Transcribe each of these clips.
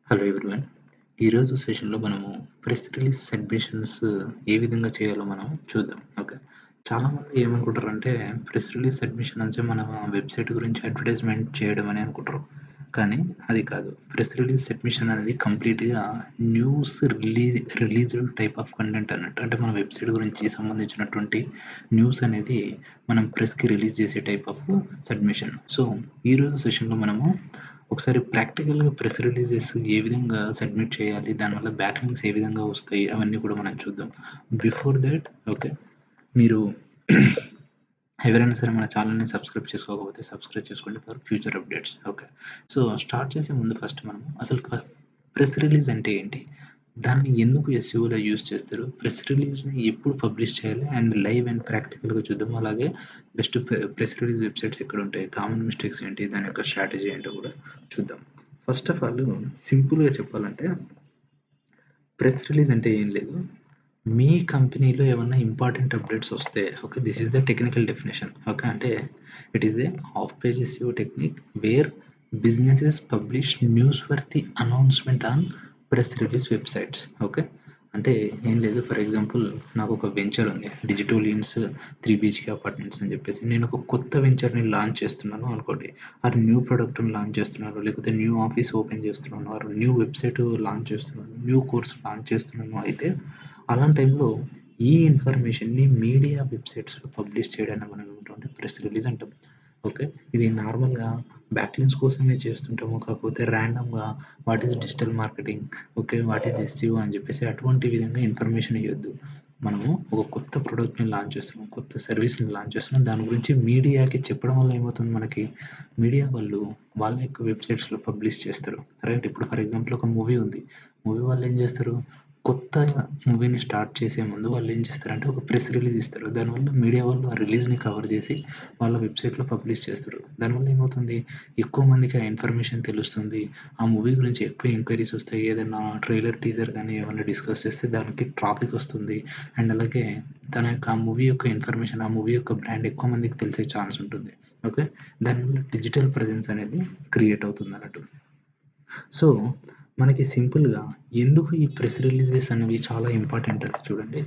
Hello everyone. ఈరోజు సెషన్‌లో మనము ప్రెస్ రిలీజ్ సబ్మిషన్స్ ఏ విధంగా చేయాలో మనం చూద్దాం. ఓకే. చాలామంది ఏమనుకుంటారంటే ప్రెస్ రిలీజ్ సబ్మిషన్ అంటే మన వెబ్‌సైట్ గురించి అడ్వర్టైజ్‌మెంట్ చేయడం అని అనుకుంటారు. కానీ అది కాదు. ప్రెస్ రిలీజ్ సబ్మిషన్ అనేది కంప్లీట్‌గా news released type of content అన్నట్టు. అంటే మన వెబ్‌సైట్ గురించి సంబంధించినటువంటి న్యూస్ అనేది మనం ప్రెస్‌కి రిలీజ్ చేసే టైప్ ఆఫ్ సబ్మిషన్. సో, ఈరోజు సెషన్‌లో మనము ఒకసారి ప్రాక్టికల్‌గా ప్రెస్ రిలీజెస్ ఏ విధంగా సబ్మిట్ చేయాలి? దానివల్ల బ్యాక్‌లింక్స్ ఏ విధంగా వస్తాయి? అవన్నీ కూడా మనం చూద్దాం. Before that okay. మీరు ఎవరైనా సరే మన ఛానెల్‌ని సబ్స్క్రైబ్ చేసుకోకపోతే సబ్స్క్రైబ్ చేసుకోండి for future updates. Okay. So, start చేసే ముందు ఫస్ట్ మనం అసలు ప్రెస్ రిలీజ్ అంటే ఏంటి? దాన్ని ఎందుకు ఎస్‌ఈఓలో యూజ్ చేస్తారు? ప్రెస్ రిలీజ్‌ని ఎప్పుడు పబ్లిష్ చేయాలి? అండ్ లైవ్ అండ్ ప్రాక్టికల్‌గా చూద్దాం. అలాగే బెస్ట్ ప్రెస్ రిలీజ్ వెబ్‌సైట్స్ ఎక్కడుంటాయి? కామన్ మిస్టేక్స్ ఏంటి? దాని యొక్క స్ట్రాటజీ ఏంటో కూడా చూద్దాం. ఫస్ట్ ఆఫ్ ఆల్ సింపుల్‌గా చెప్పాలంటే ప్రెస్ రిలీజ్ అంటే ఏం లేదు. మీ కంపెనీలో ఏమన్నా ఇంపార్టెంట్ అప్డేట్స్ వస్తే okay. This is the technical definition. Okay. అంటే it is a half page SEO technique where businesses publish news worthy announcement on press release websites. Okay. అంటే ఏం లేదు. ఫర్ ఎగ్జాంపుల్ నాకు ఒక వెంచర్ ఉంది. డిజిటోలియన్స్ 3 బీహెచ్‌కే అపార్ట్మెంట్స్ అని చెప్పేసి. నేను ఒక కొత్త వెంచర్‌ని లాంచ్ చేస్తున్నాను అనుకోండి. ఆర్ న్యూ ప్రొడక్ట్‌ని లాంచ్ చేస్తున్నాను. లేకపోతే న్యూ ఆఫీస్ ఓపెన్ చేస్తున్నాను. ఆర్ న్యూ వెబ్‌సైట్ లాంచ్ చేస్తున్నాను. న్యూ కోర్స్ లాంచ్ చేస్తున్నాను అయితే అలాంటి టైంలో ఈ ఇన్ఫర్మేషన్‌ని మీడియా వెబ్‌సైట్స్‌లో పబ్లిష్ చేయడాన్ని మనం ఏమంటామంటే ప్రెస్ రిలీజ్ అంటాం. ఓకే. ఇది నార్మల్‌గా బ్యాక్‌లింక్స్ కోసమే చేస్తుంటాము. కాకపోతే ర్యాండమ్‌గా what is digital marketing, okay. What is SEO అని చెప్పేసి అటువంటి విధంగా ఇన్ఫర్మేషన్ ఇవ్వద్దు. మనము ఒక కొత్త ప్రొడక్ట్‌ని లాంచ్ చేస్తున్నాం. కొత్త సర్వీస్‌ని లాంచ్ చేస్తున్నాం. దాని గురించి మీడియాకి చెప్పడం వల్ల ఏమవుతుంది మనకి, మీడియా వాళ్ళు వాళ్ళ యొక్క వెబ్‌సైట్స్‌లో పబ్లిష్ చేస్తారు. రైట్. ఇప్పుడు ఫర్ ఎగ్జాంపుల్ ఒక మూవీ ఉంది. మూవీ వాళ్ళు ఏం చేస్తారు, కొత్త మూవీని స్టార్ట్ చేసే ముందు వాళ్ళు ఏం చేస్తారంటే ఒక ప్రెస్ రిలీజ్ ఇస్తారు. దానివల్ల మీడియా వాళ్ళు ఆ రిలీజ్‌ని కవర్ చేసి వాళ్ళ వెబ్‌సైట్‌లో పబ్లిష్ చేస్తారు. దానివల్ల ఏమవుతుంది, ఎక్కువ మందికి ఆ ఇన్ఫర్మేషన్ తెలుస్తుంది. ఆ మూవీ గురించి ఎక్కువ ఎంక్వైరీస్ వస్తాయి. ఏదైనా ట్రైలర్, టీజర్ గానీ ఏమన్నా డిస్కస్ చేస్తే దానికి ట్రాఫిక్ వస్తుంది. అండ్ అలాగే తన యొక్క ఆ మూవీ యొక్క ఇన్ఫర్మేషన్, ఆ మూవీ యొక్క బ్రాండ్ ఎక్కువ మందికి తెలిసే ఛాన్స్ ఉంటుంది. ఓకే. దానివల్ల డిజిటల్ ప్రెజెన్స్ అనేది క్రియేట్ అవుతుందన్నట్టు. సో, మనకి సింపుల్‌గా ఎందుకు ఈ ప్రెస్ రిలీజెస్ అనేవి చాలా ఇంపార్టెంట్ అంటే చూడండి.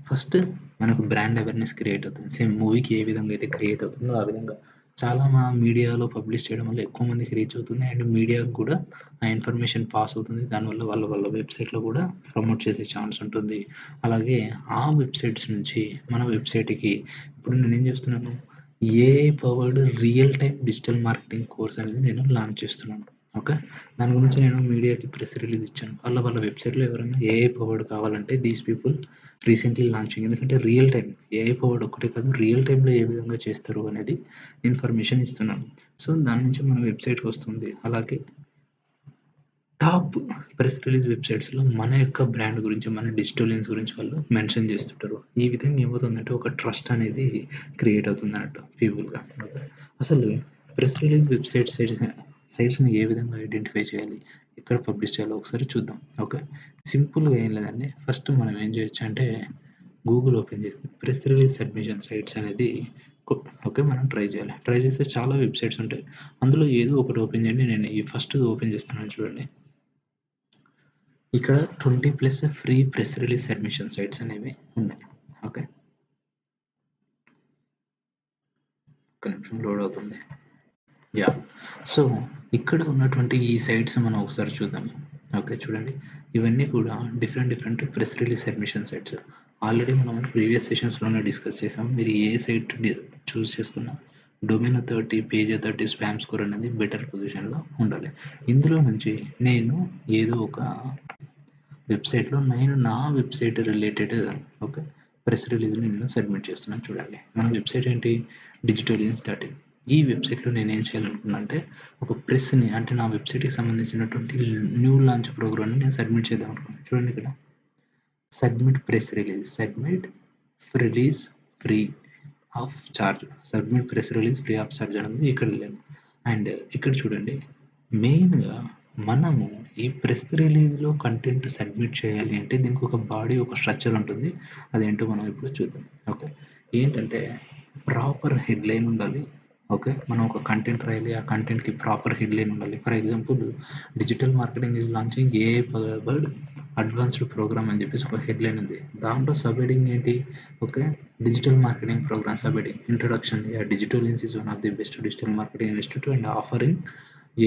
ఫస్ట్ మనకు బ్రాండ్ అవేర్‌నెస్ క్రియేట్ అవుతుంది. సేమ్ మూవీకి ఏ విధంగా అయితే క్రియేట్ అవుతుందో ఆ విధంగా చాలా మీడియాలో పబ్లిష్ చేయడం వల్ల ఎక్కువ మందికి రీచ్ అవుతుంది. అండ్ మీడియాకి కూడా ఆ ఇన్ఫర్మేషన్ పాస్ అవుతుంది. దానివల్ల వాళ్ళ వెబ్‌సైట్‌లో కూడా ప్రమోట్ చేసే ఛాన్స్ ఉంటుంది. అలాగే ఆ వెబ్‌సైట్స్ నుంచి మన వెబ్‌సైట్‌కి ఇప్పుడు నేనేం చేస్తున్నాను, AI powered real time digital marketing course అనేది నేను లాంచ్ చేస్తున్నాను. ఓకే. దాని గురించి నేను మీడియాకి ప్రెస్ రిలీజ్ ఇచ్చాను. వాళ్ళ వెబ్‌సైట్‌లో ఎవరైనా ఏఐ పవర్డ్ కావాలంటే దీస్ పీపుల్ రీసెంట్‌లీ లాంచింగ్. ఎందుకంటే రియల్ టైమ్ ఏఐ పవర్డ్ ఒక్కటే కాదు, రియల్ టైమ్‌లో ఏ విధంగా చేస్తారు అనేది ఇన్ఫర్మేషన్ ఇస్తున్నాను. సో, దాని నుంచి మన వెబ్‌సైట్‌కి వస్తుంది. అలాగే టాప్ ప్రెస్ రిలీజ్ వెబ్‌సైట్స్‌లో మన యొక్క బ్రాండ్ గురించి, మన డిజిటోలియన్స్ గురించి వాళ్ళు మెన్షన్ చేస్తుంటారు. ఈ విధంగా ఏమవుతుందంటే ఒక ట్రస్ట్ అనేది క్రియేట్ అవుతుందన్నట్టు పీపుల్‌గా. అసలు ప్రెస్ రిలీజ్ సైట్స్‌ని ఏ విధంగా ఐడెంటిఫై చేయాలి? ఎక్కడ పబ్లిష్ చేయాలో ఒకసారి చూద్దాం. ఓకే. సింపుల్‌గా ఏం లేదండి. ఫస్ట్ మనం ఏం చేయొచ్చంటే గూగుల్ ఓపెన్ చేసి ప్రెస్ రిలీజ్ సబ్మిషన్ సైట్స్ అనేది కొ ఓకే. మనం ట్రై చేయాలి. ట్రై చేస్తే చాలా వెబ్‌సైట్స్ ఉంటాయి. అందులో ఏదో ఒకటి ఓపెన్ చేయండి. నేను ఈ ఫస్ట్‌ది ఓపెన్ చేస్తున్నాను చూడండి. ఇక్కడ 20+ free press release submission sites అనేవి ఉన్నాయి. ఓకే. ఒక్క నిమిషం లోడ్ అవుతుంది. యాహ్! సో, ఇక్కడ ఉన్నటువంటి ఈ సైట్స్ మనం ఒకసారి చూద్దాం. ఓకే. చూడండి. ఇవన్నీ కూడా different press release submission sites. Already మనం ప్రీవియస్ సెషన్స్‌లోనే డిస్కస్ చేసాం. మీరు ఏ సైట్ చూజ్ చేసుకున్నా domain authority, page authority, spam score అనేది బెటర్ పొజిషన్‌లో ఉండాలి. ఇందులో నుంచి నేను ఏదో ఒక వెబ్‌సైట్‌లో నేను నా వెబ్‌సైట్ రిలేటెడ్ ఓకే. ప్రెస్ రిలీజ్‌ని నేను సబ్మిట్ చేస్తున్నాను చూడండి. మన వెబ్‌సైట్ ఏంటి? డిజిటోలియన్స్ డాట్ ఇన్. ఈ వెబ్‌సైట్‌లో నేనేం చేయాలనుకున్నా అంటే ఒక ప్రెస్‌ని అంటే నా వెబ్‌సైట్‌కి సంబంధించినటువంటి న్యూ లాంచ్ ప్రోగ్రామ్‌ని నేను సబ్మిట్ చేద్దాం అనుకున్నాను. చూడండి ఇక్కడ submit press release, submit release free of charge, submit press release free of charge అని ఉంది. ఇక్కడ వెళ్ళాను. అండ్ ఇక్కడ చూడండి మెయిన్‌గా మనము ఈ ప్రెస్ రిలీజ్‌లో కంటెంట్ సబ్మిట్ చేయాలి అంటే దీనికి ఒక బాడీ, ఒక స్ట్రక్చర్ ఉంటుంది. అదేంటో మనం ఇప్పుడు చూద్దాం. ఓకే. ఏంటంటే ప్రాపర్ హెడ్‌లైన్ ఉండాలి. ఓకే. మనం ఒక కంటెంట్ రాయాలి. ఆ కంటెంట్‌కి ప్రాపర్ హెడ్‌లైన్ ఉండాలి. For example digital marketing is launching AI powered advanced program అని చెప్పేసి ఒక హెడ్‌లైన్ ఉంది. దాంట్లో సబ్ హెడ్డింగ్ ఏంటి? Okay. Digital marketing program sub heading introduction digital is one of the best digital marketing institute and offering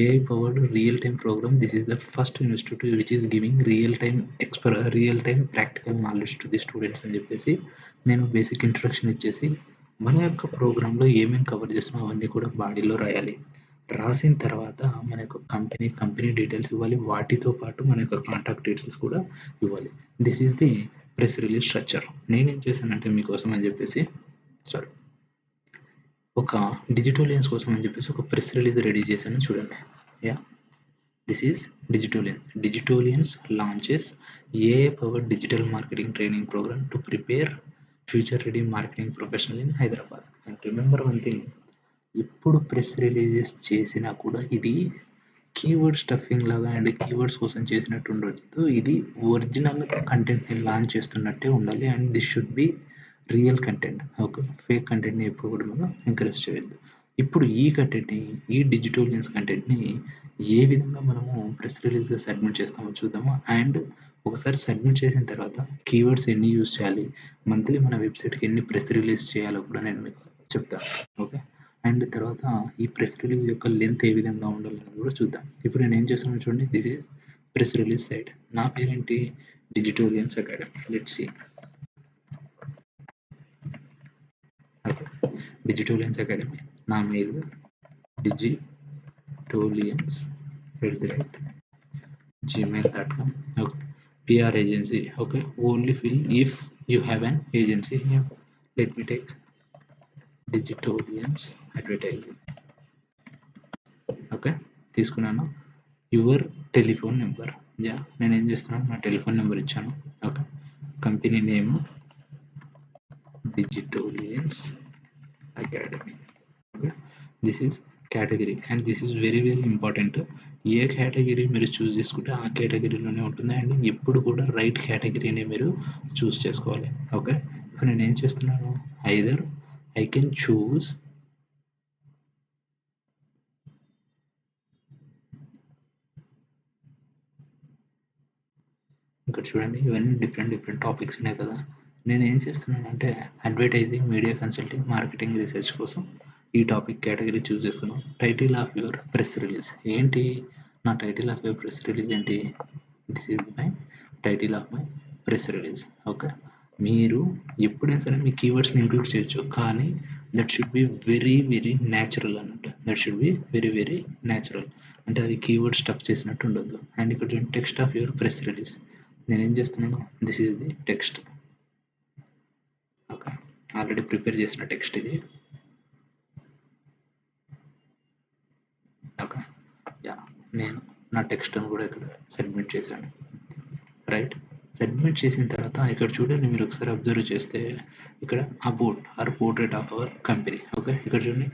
AI powered real time program. This is the first institute which is giving real time practical knowledge to the students అని చెప్పేసి నేను basic introduction ఇచ్చేసి మన యొక్క ప్రోగ్రామ్‌లో ఏమేం cover చేస్తున్నామో అవన్నీ కూడా బాడీలో రాయాలి. రాసిన తర్వాత మన యొక్క కంపెనీ డీటెయిల్స్ ఇవ్వాలి. వాటితో పాటు మన యొక్క కాంటాక్ట్ డీటెయిల్స్ కూడా ఇవ్వాలి. This is the press release structure. నేనేం చేశానంటే మీకోసం అని చెప్పేసి సారీ ఒక డిజిటోలియన్స్ కోసం అని చెప్పేసి ఒక ప్రెస్ రిలీజ్ రెడీ చేశాను చూడండి. Yeah! This is Digitolians. Digitolians launches AI powered digital marketing training programme to prepare future ready marketing professional in Hyderabad. And remember one thing, ఎప్పుడు ప్రెస్ రిలీజెస్ చేసినా కూడా ఇది కీవర్డ్ స్టఫింగ్ లాగా అండ్ కీవర్డ్స్ కోసం చేసినట్టు ఉండొద్దు. ఇది ఒరిజినల్ కంటెంట్‌ని లాంచ్ చేస్తున్నట్టే ఉండాలి. And this should be real content. Okay. Fake కంటెంట్‌ని ఎప్పుడు కూడా మనం ఎంకరేజ్ చేయొద్దు. ఇప్పుడు ఈ కంటెంట్‌ని, ఈ డిజిటోలియన్స్ కంటెంట్‌ని ఏ విధంగా మనము ప్రెస్ రిలీజ్‌గా సబ్మిట్ చేస్తామో చూద్దాము. అండ్ ఒకసారి సబ్మిట్ చేసిన తర్వాత కీవర్డ్స్ ఎన్ని యూజ్ చేయాలి, మంత్లీ మన వెబ్‌సైట్‌కి ఎన్ని ప్రెస్ రిలీజ్ చేయాలో కూడా నేను మీకు చెప్తాను. ఓకే. అండ్ తర్వాత ఈ ప్రెస్ రిలీజ్ యొక్క లెంత్ ఏ విధంగా ఉండాలనేది కూడా చూద్దాం. ఇప్పుడు నేను ఏం చేస్తున్నానో చూడండి. This is press release site. నా పేరేంటి? Digitolians academy. Let's see. Okay. Digitolians academy. నా mail digitolians@gmail.com. Okay. PR agency. Okay. Only fill if you have an agency here. Let me take Digitolians advertising. Okay. తీసుకున్నాను. Your telephone number. Yeah! నేనేం చేస్తున్నాను, నా telephone number ఇచ్చాను. Okay. Company name Digitolians academy. Okay. This is category and this is very important. ఏ category మీరు choose చేసుకుంటే ఆ కేటగిరీలోనే ఉంటుంది. అండ్ ఎప్పుడు కూడా రైట్ కేటగిరీని మీరు చూస్ చేసుకోవాలి. ఓకే. ఇప్పుడు నేనేం చేస్తున్నాను, ఐదర్ ఐ కెన్ చూస్ ఇక్కడ చూడండి, ఇవన్నీ డిఫరెంట్ టాపిక్స్ ఉన్నాయి కదా. నేను ఏం చేస్తున్నానంటే advertising, media consulting, marketing research కోసం ఈ టాపిక్ కేటగిరీ చూస్ చేసుకున్నాను. Title of your press release ఏంటి? నా title of your press release ఏంటి? This is my title of my press release. Okay. మీరు ఎప్పుడైనా సరే మీ కీవర్డ్స్ని ఇంక్లూడ్ చేయొచ్చు, కానీ that should be very natural అన్నట్టు. That should be very natural. అంటే అది కీవర్డ్ స్టఫ్ చేసినట్టు ఉండొద్దు. అండ్ ఇక్కడ చూడండి, text of your press release. నేనేం చేస్తున్నాను, this is the text. Okay. Already prepare చేసిన టెక్స్ట్ ఇది. ఓకే. యా, నేను నా టెక్స్ట్ని కూడా ఇక్కడ సబ్మిట్ చేశాను. రైట్. సబ్మిట్ చేసిన తర్వాత ఇక్కడ చూడండి, మీరు ఒకసారి అబ్జర్వ్ చేస్తే ఇక్కడ about or portrait of our company. Okay. ఇక్కడ చూడండి,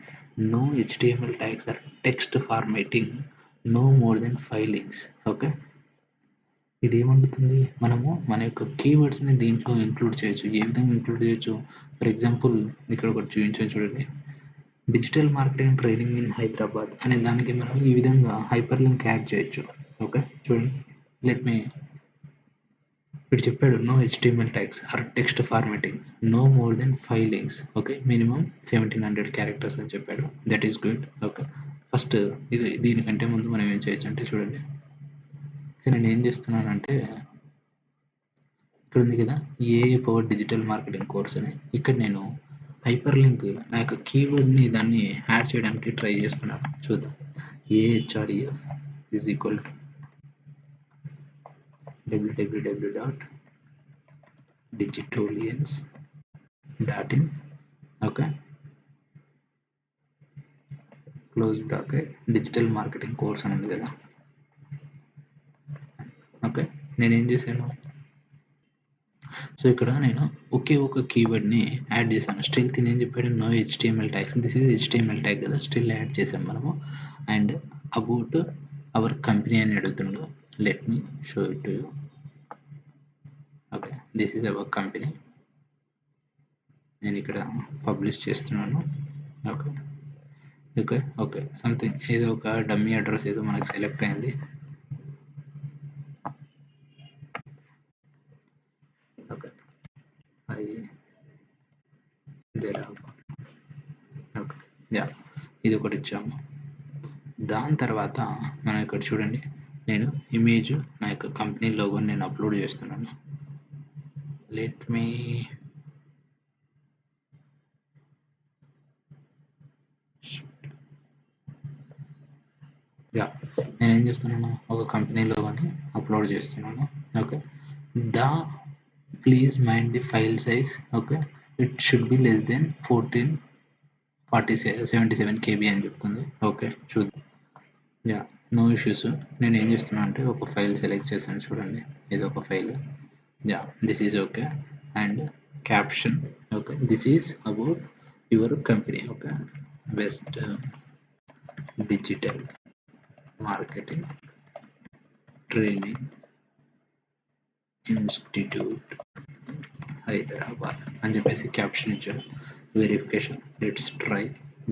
no HTML tags or text formatting, no more than 5 links. Okay. ఇదేమడుగుతుంది, మనము మన యొక్క కీవర్డ్స్ని దీంట్లో ఇంక్లూడ్ చేయొచ్చు. ఏ విధంగా ఇంక్లూడ్ చేయొచ్చు? ఫర్ ఎగ్జాంపుల్ ఇక్కడ ఒకటి చూపించాను చూడండి, digital marketing training in Hyderabad అనే దానికి మనం ఈ విధంగా హైపర్ లింక్ యాడ్ చేయొచ్చు. ఓకే. చూడండి, లెట్ మీ వీడు చెప్పాడు, no HTML tags or text formatting, no more than 5 links. Okay. Minimum 1700 characters అని చెప్పాడు. That is good. Okay. First దీనికంటే ముందు మనం ఏం చేయొచ్చు అంటే చూడండి, నేను ఏం చేస్తున్నానంటే ఇక్కడ ఉంది కదా, AI power digital marketing course అని. ఇక్కడ నేను హైపర్ లింక్ నా యొక్క కీవర్డ్ని దాన్ని యాడ్ చేయడానికి ట్రై చేస్తున్నాను. చూద్దాం. AHREF is equal to www.digitolians.in. Okay. Close bracket digital marketing course అని ఉంది కదా. ఓకే. నేనేం చేశాను, సో ఇక్కడ నేను ఒకే ఒక కీవర్డ్ని యాడ్ చేశాను. స్టిల్ తినేం చెప్పాడు, no HTML tags. This is HTML tag కదా, స్టిల్ యాడ్ చేసాం మనము. అండ్ అబౌట్ అవర్ కంపెనీ అని అడుగుతుండు. Let me show it to you. Okay. This is our company. నేను ఇక్కడ పబ్లిష్ చేస్తున్నాను. ఓకే. ఓకే. ఓకే. సంథింగ్ ఏదో ఒక డమ్మీ అడ్రెస్ ఏదో మనకు సెలెక్ట్ అయింది. ఓకే. హైదరాబాద్. ఓకే. యాహ్! ఇదొకటి ఇచ్చాము. దాని తర్వాత మనం ఇక్కడ చూడండి. నేను ఇమేజ్ నా యొక్క కంపెనీ లోగోని నేను అప్‌లోడ్ చేస్తున్నాను. Let me yeah! నేనేం చేస్తున్నాను, ఒక కంపెనీ లోగోని అప్‌లోడ్ చేస్తున్నాను. Okay. The please mind the file size. Okay. It should be less than 77 KB అని చెప్తుంది. ఓకే. చూద్దాం. యాహ్! No issues. నేనేం చేస్తున్నా అంటే ఒక ఫైల్ సెలెక్ట్ చేశాను చూడండి. ఇదొక file. Yeah! This is okay. And caption. Okay. This is about your company. Okay. Best digital marketing training institute Hyderabad అని చెప్పేసి క్యాప్షన్ ఇచ్చాను. Verification let's try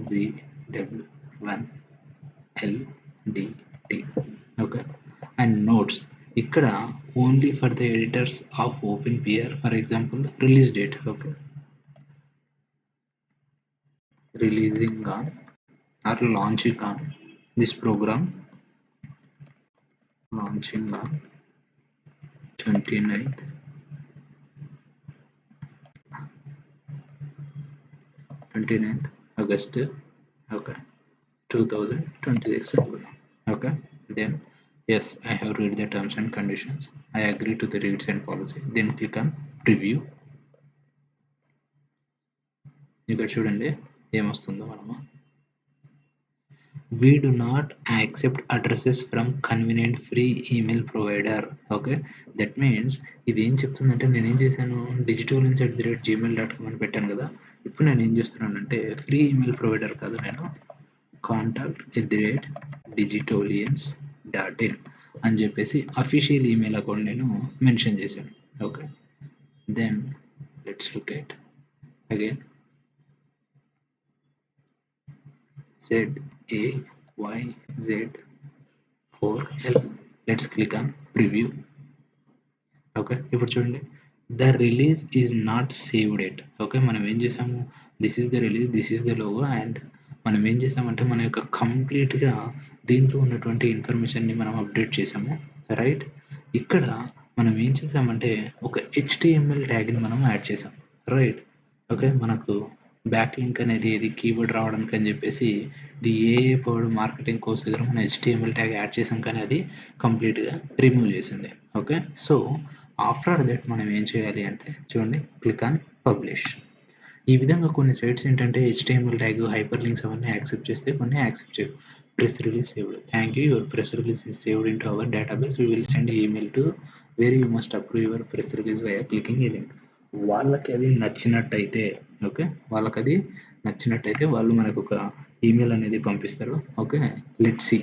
GW1LDT. Okay. And notes ఇక్కడ only for the editors of open PR for example release date. Okay. Releasing on or launching on this program launching on 29th August. Okay. 2026. Okay. Then yes, I have read the terms and conditions. I agree to the rates and policy. Then click on preview. ఇక్కడ చూడండి ఏమొస్తుందో మనము. We do not accept addresses from convenient free email provider. Okay. That means ఇది ఏం చెప్తుందంటే నేనేం చేశాను, digitoliens@gmail.com అని పెట్టాను కదా. ఇప్పుడు నేను ఏం చేస్తున్నానంటే ఫ్రీ ఈమెయిల్ ప్రొవైడర్ కాదు, నేను contact@digitoliens.in అని చెప్పేసి అఫీషియల్ ఈమెయిల్ అకౌంట్ నేను మెన్షన్ చేశాను. Okay. Then let's look at again ZAYZ4L. Let's click on preview. Okay. ఇప్పుడు చూడండి, the release is not saved yet. Okay. మనం ఏం చేసాము, this is the release, this is the logo and మనం ఏం చేసామంటే మన యొక్క కంప్లీట్‌గా దీంట్లో ఉన్నటువంటి ఇన్ఫర్మేషన్‌ని మనం అప్డేట్ చేసాము. రైట్. ఇక్కడ మనం ఏం చేసామంటే ఒక HTML ట్యాగ్‌ని మనం యాడ్ చేసాం. రైట్. ఓకే. మనకు బ్యాక్ లింక్ అనేది ఇది కీవర్డ్ రావడానికి అని చెప్పేసి ది ఏఏ పవర్డ్ మార్కెటింగ్ కోర్స్ దగ్గర మనం HTML ట్యాగ్ యాడ్ చేసాం, కానీ అది కంప్లీట్‌గా రిమూవ్ చేసింది. ఓకే. సో ఆఫ్టర్ దట్ మనం ఏం చేయాలి అంటే చూడండి, క్లిక్ ఆన్ పబ్లిష్. ఈ విధంగా కొన్ని సైట్స్ ఏంటంటే HTML ట్యాగ్, హైపర్ లింక్స్ అవన్నీ యాక్సెప్ట్ చేస్తే, కొన్ని యాక్సెప్ట్ చేయవు. Press release saved. Thank you. Your press release is saved into our database. We will send email to where you must approve your press release via clicking a link. వాళ్ళకి అది నచ్చినట్టయితే, okay, వాళ్ళకది నచ్చినట్టయితే వాళ్ళు మనకు ఒక email అనేది పంపిస్తారు. Okay. Let's see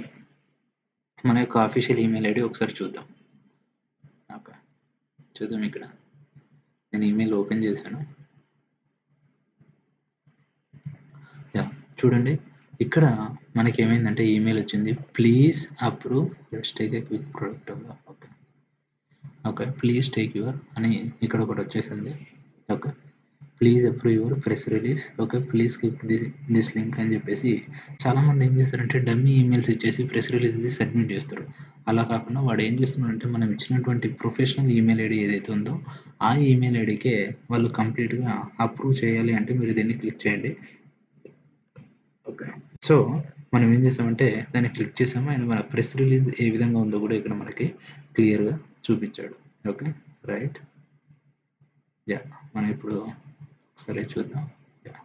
మన యొక్క అఫీషియల్ ఈమెయిల్ ఐడి ఒకసారి చూద్దాం. ఓకే. చూద్దాం. ఇక్కడ నేను ఈమెయిల్ ఓపెన్ చేశాను. యాహ్! చూడండి, ఇక్కడ మనకేమైందంటే ఈమెయిల్ వచ్చింది. Please approve let's take a quick product. Okay. Okay. Please take your అని ఇక్కడ ఒకటి వచ్చేసింది. Okay. Please approve your press release. Okay. Please click this link అని చెప్పేసి చాలామంది ఏం చేస్తారంటే డమ్మీ ఈమెయిల్స్ ఇచ్చేసి ప్రెస్ రిలీజ్‌ది సబ్మిట్ చేస్తారు. అలా కాకుండా వాడు ఏం చేస్తున్నాడంటే మనం ఇచ్చినటువంటి ప్రొఫెషనల్ ఈమెయిల్ ఐడి ఏదైతే ఉందో ఆ ఈమెయిల్ ఐడికే వాళ్ళు కంప్లీట్‌గా అప్రూవ్ చేయాలి అంటే మీరు దీన్ని క్లిక్ చేయండి. ఓకే. సో మనం ఏం చేసామంటే దాన్ని క్లిక్ చేసాము అండ్ మన ప్రెస్ రిలీజ్ ఏ విధంగా ఉందో కూడా ఇక్కడ మనకి క్లియర్‌గా చూపించాడు. ఓకే. రైట్. యాహ్! మనం ఇప్పుడు ఒకసారి చూద్దాం. యాహ్!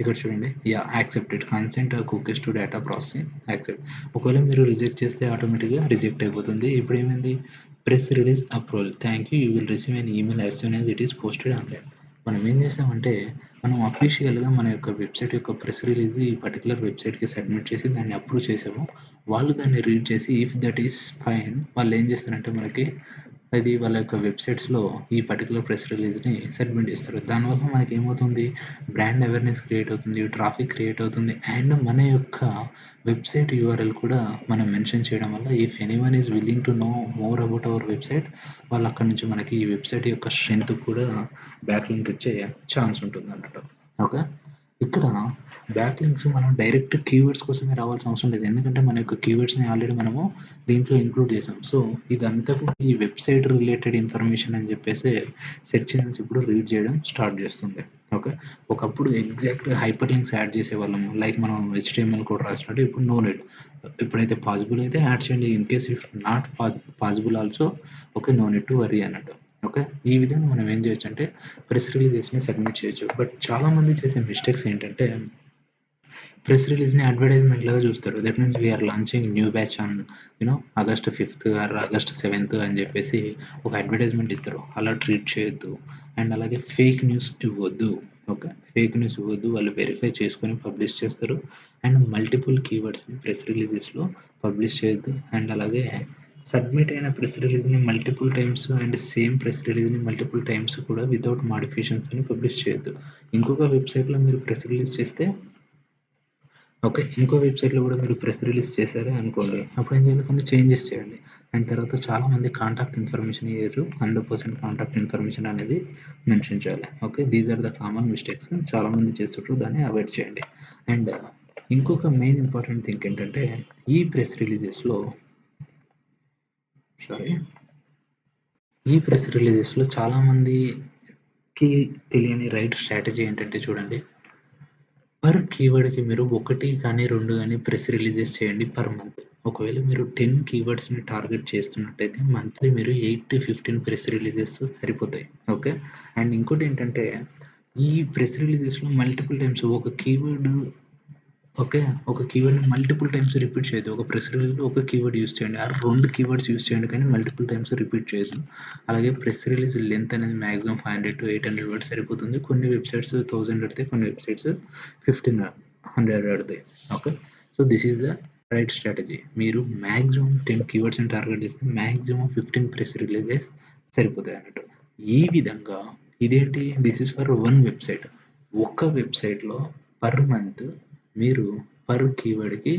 ఇక్కడ చూడండి. Yeah! Accepted consent cookies to data processing accept. ఒకవేళ మీరు రిజెక్ట్ చేస్తే ఆటోమేటిక్‌గా రిజెక్ట్ అయిపోతుంది. ఇప్పుడు ఏమైంది, press release approval. Thank you. You will receive an email as soon as it is posted online. మనం ఏం చేసామంటే మనం అఫీషియల్‌గా మన యొక్క వెబ్‌సైట్ యొక్క ప్రెస్ రిలీజ్ ఈ పర్టిక్యులర్ వెబ్‌సైట్‌కి సబ్మిట్ చేసి దాన్ని అప్రూవ్ చేసాము. వాళ్ళు దాన్ని రీడ్ చేసి ఇఫ్ దట్ ఈస్ ఫైన్ వాళ్ళు ఏం చేస్తారంటే మనకి అది వాళ్ళ యొక్క వెబ్‌సైట్స్‌లో ఈ పర్టిక్యులర్ ప్రెస్ రిలీజ్‌ని సబ్మిట్ చేస్తారు. దానివల్ల మనకేమవుతుంది, బ్రాండ్ అవేర్‌నెస్ క్రియేట్ అవుతుంది, ట్రాఫిక్ క్రియేట్ అవుతుంది. అండ్ మన యొక్క వెబ్‌సైట్ యూఆర్ఎల్ కూడా మనం మెన్షన్ చేయడం వల్ల if anyone is willing to know more about our website, వాళ్ళు అక్కడి నుంచి మనకి ఈ వెబ్‌సైట్ యొక్క స్ట్రెంగ్త్ కూడా బ్యాక్ లింక్ ఇచ్చే ఛాన్స్ ఉంటుందన్నట్టు. ఓకే. ఇక్కడ బ్యాక్ లింక్స్ మనం డైరెక్ట్ కీవర్డ్స్ కోసమే రావాల్సిన అవసరం లేదు. ఎందుకంటే మన యొక్క కీవర్డ్స్‌ని ఆల్రెడీ మనము దీంట్లో ఇంక్లూడ్ చేసాం. సో, ఇదంతా కూడా ఈ వెబ్‌సైట్ రిలేటెడ్ ఇన్ఫర్మేషన్ అని చెప్పేసి సెర్చ్ ఇంజిన్స్ ఇప్పుడు రీడ్ చేయడం స్టార్ట్ చేస్తుంది. ఓకే. ఒకప్పుడు ఎగ్జాక్ట్‌గా హైపర్ లింక్స్ యాడ్ చేసేవాళ్ళము. లైక్ మనం హెచ్‌టీఎంఎల్ కోడ్ రాసినట్టు ఇప్పుడు నో నీడ్. ఎప్పుడైతే పాసిబుల్ అయితే యాడ్ చేయండి. In case if not possible also okay. No need to worry అన్నట్టు. ఓకే. ఈ విధంగా మనం ఏం చేయొచ్చంటే ప్రెస్ రిలీజెస్‌ని సబ్మిట్ చేయొచ్చు. బట్ చాలామంది చేసే మిస్టేక్స్ ఏంటంటే ప్రెస్ రిలీజ్‌ని అడ్వర్టైజ్‌మెంట్ లాగా చూస్తారు. That means we are launching new batch on August fifth or August 7థ్ అని చెప్పేసి ఒక అడ్వర్టైజ్‌మెంట్ ఇస్తారు. అలా ట్రీట్ చేయొద్దు. అండ్ అలాగే ఫేక్ న్యూస్ ఇవ్వద్దు. ఓకే. ఫేక్ న్యూస్ ఇవ్వద్దు. వాళ్ళు వెరిఫై చేసుకొని పబ్లిష్ చేస్తారు. అండ్ మల్టిపుల్ కీవర్డ్స్‌ని ప్రెస్ రిలీజెస్‌లో పబ్లిష్ చేయొద్దు. అండ్ అలాగే సబ్మిట్ అయిన ప్రెస్ రిలీజ్‌ని multiple times and same press రిలీజ్‌ని మల్టిపుల్ టైమ్స్ కూడా వితౌట్ మోడిఫికేషన్స్‌తోని పబ్లిష్ చేయొద్దు. ఇంకొక వెబ్‌సైట్‌లో మీరు ప్రెస్ రిలీజ్ చేస్తే ఓకే. ఇంకో వెబ్‌సైట్‌లో గూడా మీరు ప్రెస్ రిలీజ్ చేశారే అనుకోండి. అప్పుడేం చేయాలి, కొన్ని చేంజెస్ చేయండి. అండ్ తర్వాత చాలామంది కాంటాక్ట్ ఇన్ఫర్మేషన్ ఇయ్యరు. 100% కాంటాక్ట్ ఇన్ఫర్మేషన్ అనేది మెన్షన్ చేయాలి. Okay. These are the common mistakes చాలామంది చేస్తుంటారు. దాన్ని అవాయిడ్ చేయండి. అండ్ ఇంకొక మెయిన్ ఇంపార్టెంట్ థింగ్ ఏంటంటే ఈ ప్రెస్ రిలీజెస్‌లో సారీ. ఈ ప్రెస్ రిలీజెస్‌లో చాలామందికి తెలియని రైట్ స్ట్రాటజీ ఏంటంటే చూడండి. పర్ కీవర్డ్‌కి మీరు 1 కానీ, 2 గానీ ప్రెస్ రిలీజెస్ చేయండి పర్ మంత్. ఒకవేళ మీరు 10 కీవర్డ్స్‌ని టార్గెట్ చేస్తున్నట్టయితే మంత్లీ మీరు 8-15 ప్రెస్ రిలీజెస్ సరిపోతాయి. ఓకే. అండ్ ఇంకోటేంటంటే ఈ ప్రెస్ రిలీజెస్‌లో మల్టిపుల్ టైమ్స్ ఒక కీవర్డ్ ఓకే. ఒక కీవర్డ్‌ని మల్టిపుల్ టైమ్స్ రిపీట్ చేయొద్దు. ఒక ప్రెస్ రిలీజ్‌లో ఒక కీవర్డ్ యూజ్ చేయండి. ఆర్ 2 కీవర్డ్స్ యూజ్ చేయండి కానీ మల్టిపుల్ టైమ్స్ రిపీట్ చేయొద్దు. అలాగే ప్రెస్ రిలీజ్ లెంత్ అనేది మాక్సిమం 500-800 వర్డ్స్ సరిపోతుంది. కొన్ని వెబ్‌సైట్స్ 1000 పెడతాయి. కొన్ని వెబ్‌సైట్స్ 1500 పెడతాయి. Okay. So, this is the right strategy. మీరు మాక్సిమం 10 కీవర్డ్స్‌ని టార్గెట్ చేస్తే మాక్సిమం 15 ప్రెస్ రిలీజెస్ సరిపోతాయన్నట్టు. ఈ విధంగా ఇదేంటి this is for one website. ఒక్క వెబ్‌సైట్‌లో పర్ మంత్ మీరు పర్ కీవర్డ్‌కి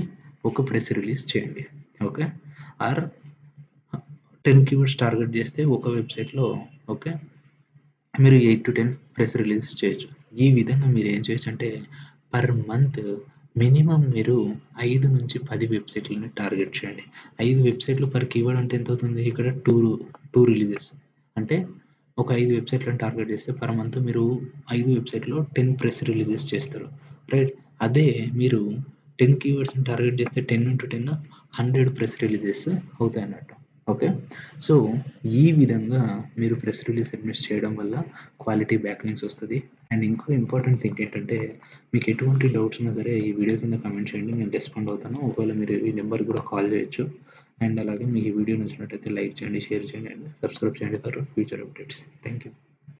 ఒక ప్రెస్ రిలీజ్ చేయండి. ఓకే. ఆర్ 10 కీవర్డ్స్ టార్గెట్ చేస్తే ఒక వెబ్‌సైట్‌లో ఓకే. మీరు 8-10 ప్రెస్ రిలీజెస్ చేయొచ్చు. ఈ విధంగా మీరేం చేయొచ్చంటే పర్ మంత్ మినిమమ్ మీరు 5-10 వెబ్‌సైట్‌లని టార్గెట్ చేయండి. 5 వెబ్‌సైట్‌లు పర్ కీవర్డ్ అంటే ఎంతవుతుంది? ఇక్కడ 2 రిలీజెస్. అంటే ఒక 5 వెబ్‌సైట్‌లని టార్గెట్ చేస్తే పర్ మంత్ మీరు 5 వెబ్‌సైట్‌లో 10 ప్రెస్ రిలీజెస్ చేస్తారు. రైట్. అదే మీరు 10 కీవర్డ్స్‌ని టార్గెట్ చేస్తే 10 100 ప్రెస్ రిలీజెస్ అవుతాయన్నట్టు. ఓకే. సో, ఈ విధంగా మీరు ప్రెస్ రిలీజ్ సబ్మిట్ చేయడం వల్ల క్వాలిటీ బ్యాక్‌లింక్స్ వస్తది. అండ్ ఇంకో ఇంపార్టెంట్ థింగ్ ఏంటంటే మీకు ఎటువంటి డౌట్స్ ఉన్నా సరే ఈ వీడియో కింద కామెంట్ చేయండి. నేను రెస్పాండ్ అవుతాను. ఒకవేళ మీరు ఈ నెంబర్‌కి కూడా కాల్ చేయొచ్చు. అండ్ అలాగే మీకు ఈ వీడియో నచ్చినట్టయితే లైక్ చేయండి, షేర్ చేయండి అండ్ సబ్స్క్రైబ్ చేయండి for future updates. Thank you.